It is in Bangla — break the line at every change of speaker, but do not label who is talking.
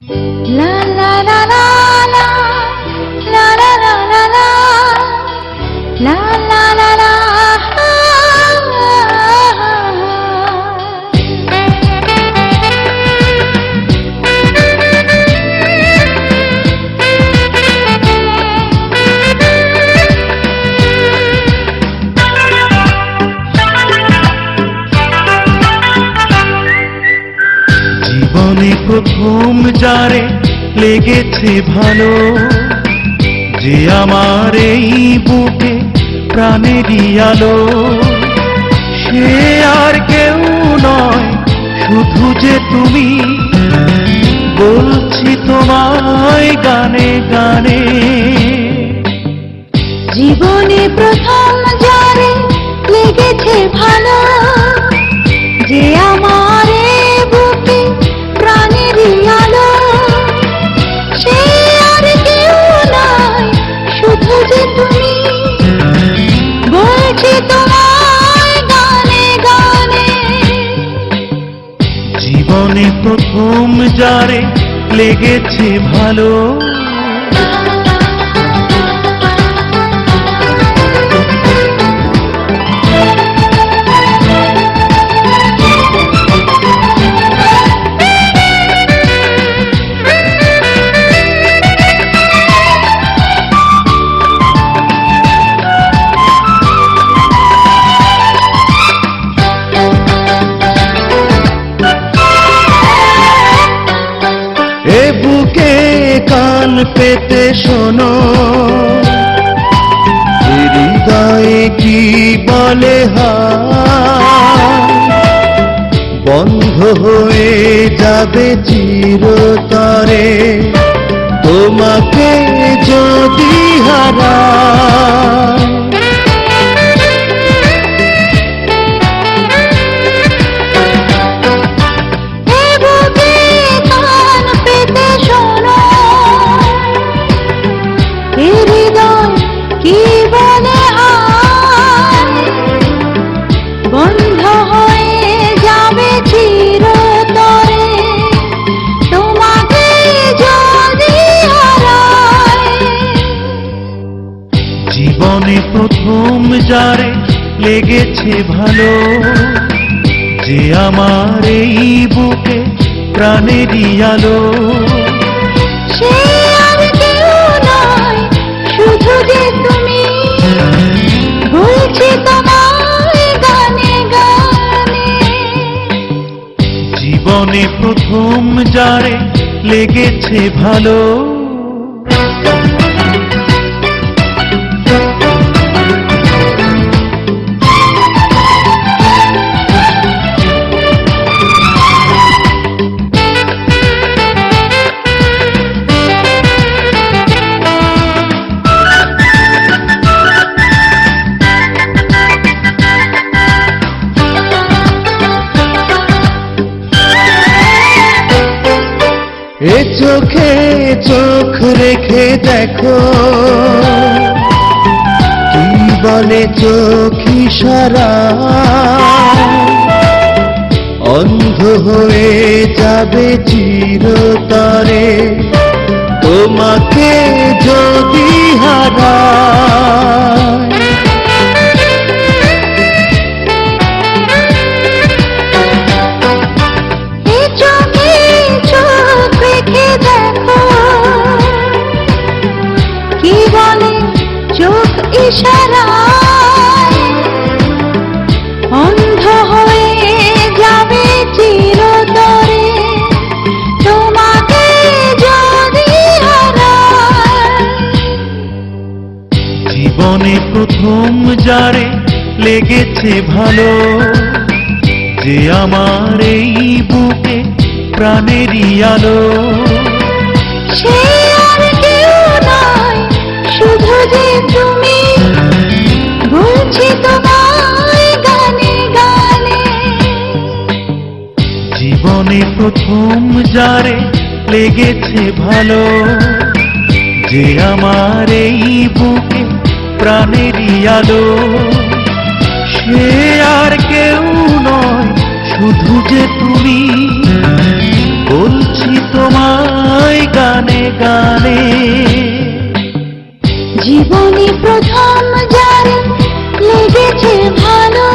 La la la la la la la la la la la la la la
জীবনে প্রথম যারে লেগেছে ভালো, যে আমার এই বুকে প্রাণেরই আলো, সে আর কেউ নয় শুধু যে তুমি, বলছি তোমায় গানে গানে।
জীবনে প্রথম যারে লেগেছে ভালো, যে আমার এই বুকে প্রাণেরই আলো, সে আর কেউ নয় শুধু যে তুমি, বলছি তোমায় গানে গানে।
জীবনে প্রথম যারে লেগেছে ভালো, এ বুকে কান পেতে শোনো, হৃদয়ে কি বলে হায়, বন্ধ হয়ে যাবে চিরতরে তোমাকে যদি হারায়।
কি বলে হায়, বন্ধ হয়ে যাবে চিরতরে তোমাকে যদি হারায়।
জীবনে প্রথম যারে লেগেছে ভালো, যে আমার এই বুকে প্রাণেরই আলো,
সে আর কেউ নয় শুধু যে তুমি, বলছি তোমায় গানে গানে।
জীবনে প্রথম যারে লেগেছে ভালো। এ চোখে চোখ রেখে দেখো, কি বলে চোখ ইশারা, অন্ধ হয়ে যাবে চিরতরে তোমাকে যদি হারায়।
কি বলে চোখ ইশারায়, অন্ধ হয়ে যাবে চিরতরে তোমাকে যদি হারায়।
জীবনে প্রথম যারে লেগেছে ভালো, যে আমার এই বুকে প্রাণেরই আলো,
সে আর কেউ নয় শুধু যে তুমি, বলছি তোমায় গানে গানে।
জীবনে প্রথম যারে লেগেছে ভালো, যে আমার এই বুকে প্রাণেরই আলো, সে আর কেউ নয় শুধু যে তুমি, বলছি তোমায় গানে গানে।
জীবনে প্রথম যারে লেগেছে ভালো